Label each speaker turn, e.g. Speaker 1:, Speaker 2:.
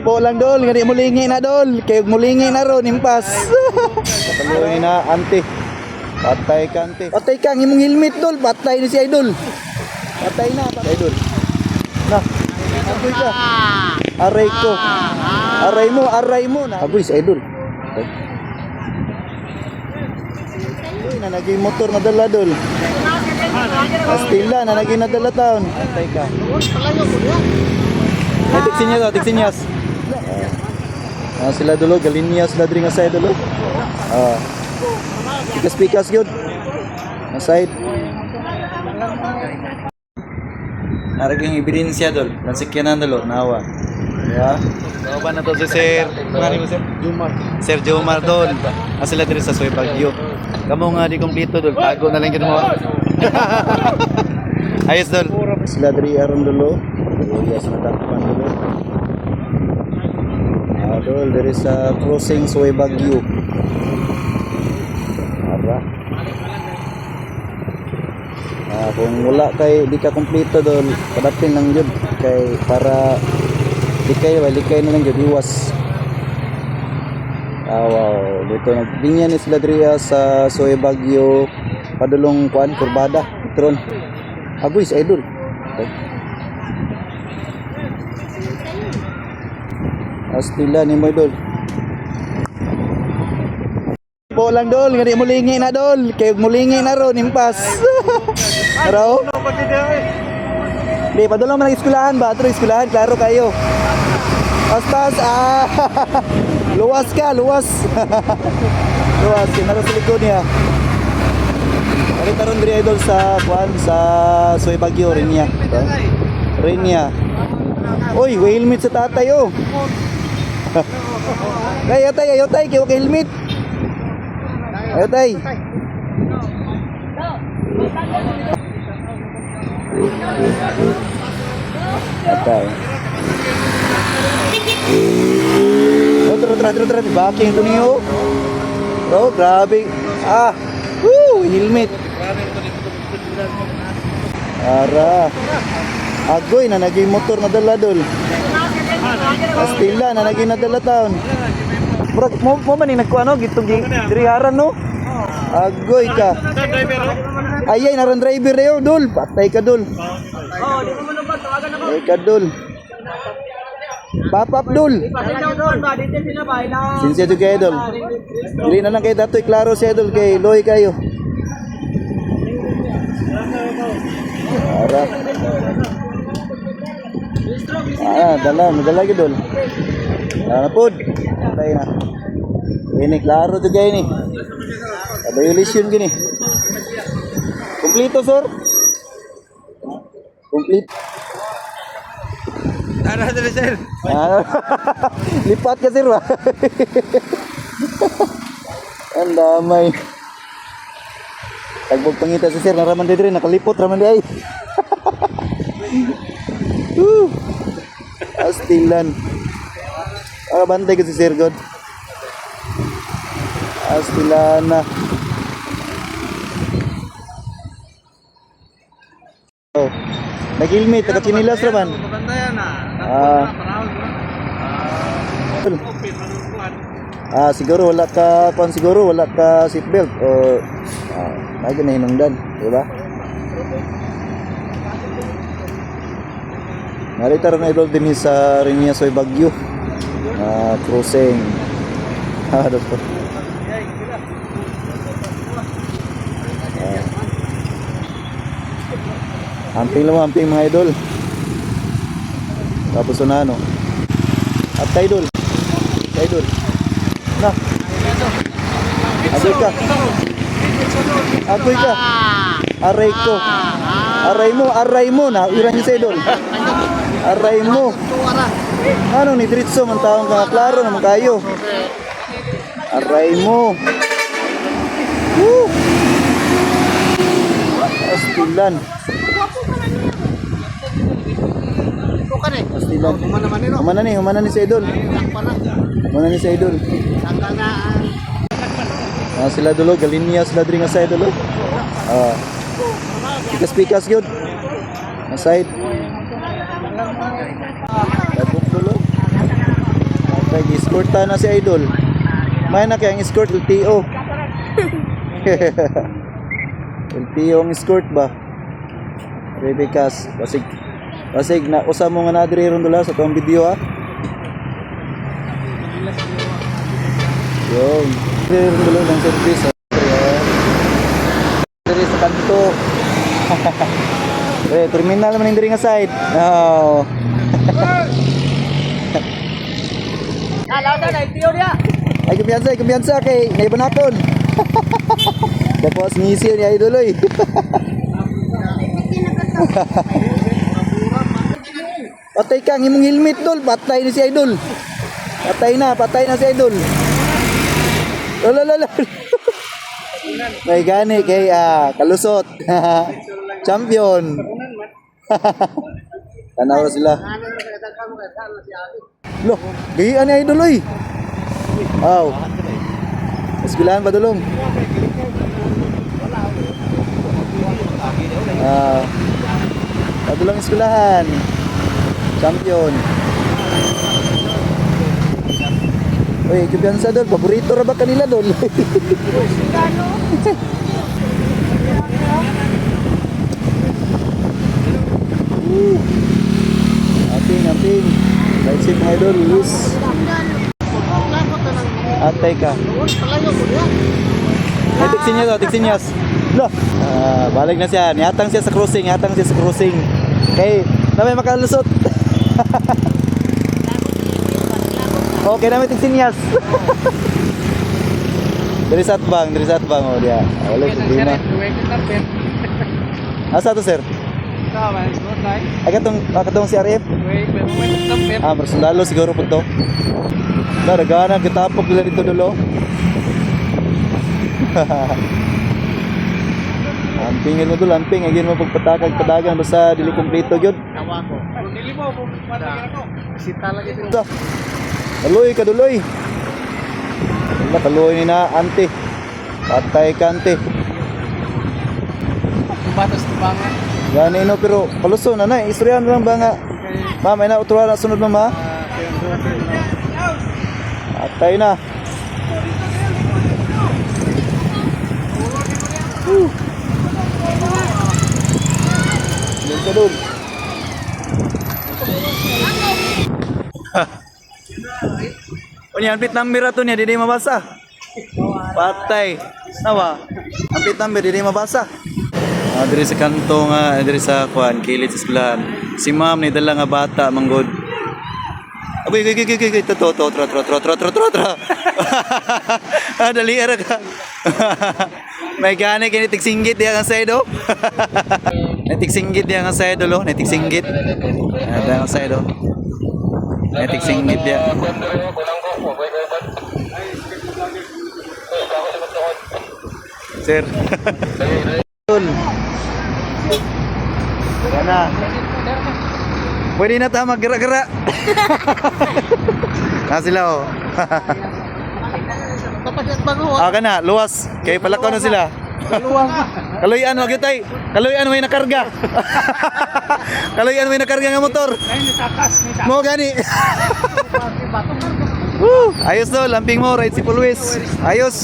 Speaker 1: Po lang dol, ngani mulingi na dol. Kay mulingi na ron impas. Kapaluin na ante. Patay ka ante. Patay ka ang imong helmet dol, patay ni si idol. Patay na idol. Na. Agoy ka. Aray ko. Aray mo na. Agoy si idol. Uy, na naging motor na dala dol. Pastila na naging nadala taon. Patay ka. Ay, tiksinyas. Sila dulu, galinya sila diri nga side dulu. Pikas yun. Nga side. Naraging ebidensya dul. Lansikyanan dulu, nawa. Ya. Nawa na to si Sir. Mari mo Sir? Jomar. Sir Jomar dul. Sila diri sa Suway Bagyo. Kamu nga di kompleto dul. Tago na lang yun mo. Ayos dul. Sila diri aron dulu. Iya sa natakpan dulu. Dol, there is a crossing Suway Bagyo. Ara. Kung wala kay di ka kompleto dol, padapin lang jud kay para likay na lang jud iwas. Wow, dito nagdinya ni sila diri sa Suway Bagyo padulong kuan kurbada tron. Agoy sa idol. Okay. Astila ni mo dol. Po lang dol, ngani mulingi na dol. Kay mulingi na ron impas. Araw? Di padulong man ang eskwelahan ba? Atro eskwelahan, klaro kayo. Aspas luwas ka, luwas. Luwas kinaro sa likod niya. Ari taron diri idol sa kuan sa Suway Bagyo Rinya. Rinya. Oy, way helmet sa tatay oh. Ayo tay, kaya helmet. Ayo tay. Atay. Terus backing ito niyo. Oh, grabe. Helmet. Ara. Agoy na naging motor na dala dol. Pastila na naging nadala taon. Bro, mo man ni nagkuano gitong diriharan no? Agoy ka. Ayay naran driver yo dol. Patay ka dol. Di mo man tawagan ako. Patay ka dol. Papap dol. Sinsya jud kay dol. Dili na lang kay datoy klaro si dol kay loy kayo. Ara. Madala gid dol. Na pod. Patay na. Ini klaro to gay ni. Violation gini. Kompleto sir. Complete.
Speaker 2: Ara dali sir.
Speaker 1: Lipat ka sir ba? Ang damay. Tagbog pangita si sir naraman dire nakalipot raman di ay. Astilan. Bantay ko si Sir God. Astilan na. Oh. Nag-helmet, naka-chinilas raman. Siguro wala ka seatbelt o lagi na hinungdan, di ba? Narita rin na idol din sa Rinya Suway Bagyo crossing. Dapat. Amping mga idol. Tapos na ano. At idol. Na. Agoy ka. Aray ko. Aray mo na. Iran sa idol. Aray mo. Ano ni diretso man taong ka klaro naman kayo. Aray mo. Astilan. Humana ni sa idol. Sila dulu galinya sila diri nga side dulu. Pikas yun. Nga side. Labok dulu. Nag-escorta na si Idol. May na kayang escort, LTO. LTO ang escort ba? Rebekas, basig na usa mo nga na diri ron dula sa tong video ha. Yung diri ron dula ng service ha. Diri sa kanto. Terminal man yung diri nga side. Oh.
Speaker 2: Lautan ay tiyo dia.
Speaker 1: Ay kumpiyansa kay naibanakon. Tapos ngisi ni Idol oy. Patay ka, ang imong helmet dol, patay ni si Idol. Patay na si Idol. Lolo. May gani kay kalusot. Champion. Tanaw na sila. Loh, gayian ni Idol oy. Wow. Eskwelahan ba dulong? Padulong eskwelahan. Champion. Uy, kumpiyansa dol. Paborito ra ba kanila dol? Ating. Right safe mga idol. Luis. Atay ka. Ay, tiksinyas. Loh. Balik na siya. Niatang siya sa crossing. Okay, na may makalusot. Okay na may tiksinyas. Dari satbang oh dia. Wala problema. Asa to sir? Akatong si RF? Bersundalo siguro po to. Daragana kitapok nila dito dulo. Lampingin mo to, lamping. Agin mo pagpatakag-padagan basta dili kompleto gyud.
Speaker 2: Dili mo padagyan ako. Sita lagi
Speaker 1: Ito. Kaduloy. Wala, kaluoy ni na, ante. Patay ka, ante.
Speaker 2: batas tubangan.
Speaker 1: Gani no, pero kaluso na na. Istoryahan lang ba nga? Ma'am, may na utuwa na sunod mama. Patay na. Doon ka doon. O niyan, pit number ato niya, di mabasa. Patay. Nawa. Ang pit number, di mabasa. Diri sa kanto nga, diri sa kuan, kilid sa eskwelahan. Si ma'am ni dala nga bata manggod. Agoy, tra. Dali ara ka. May gani kini tigsinggit diya nga side oh. Tigsinggit diya nga side lo, tigsinggit. Ada nga side oh. Tigsinggit diya. Sir. Kana. Pwede na ta maggera-gera. Na sila oh. Kana, luwas. Kay palakaw na sila. Kaluyan wag tay. Kaluyan may nakarga. Kaluyan may nakarga nga motor. Mo gani. Ayos do, lamping mo right si Pulwis. Ayos.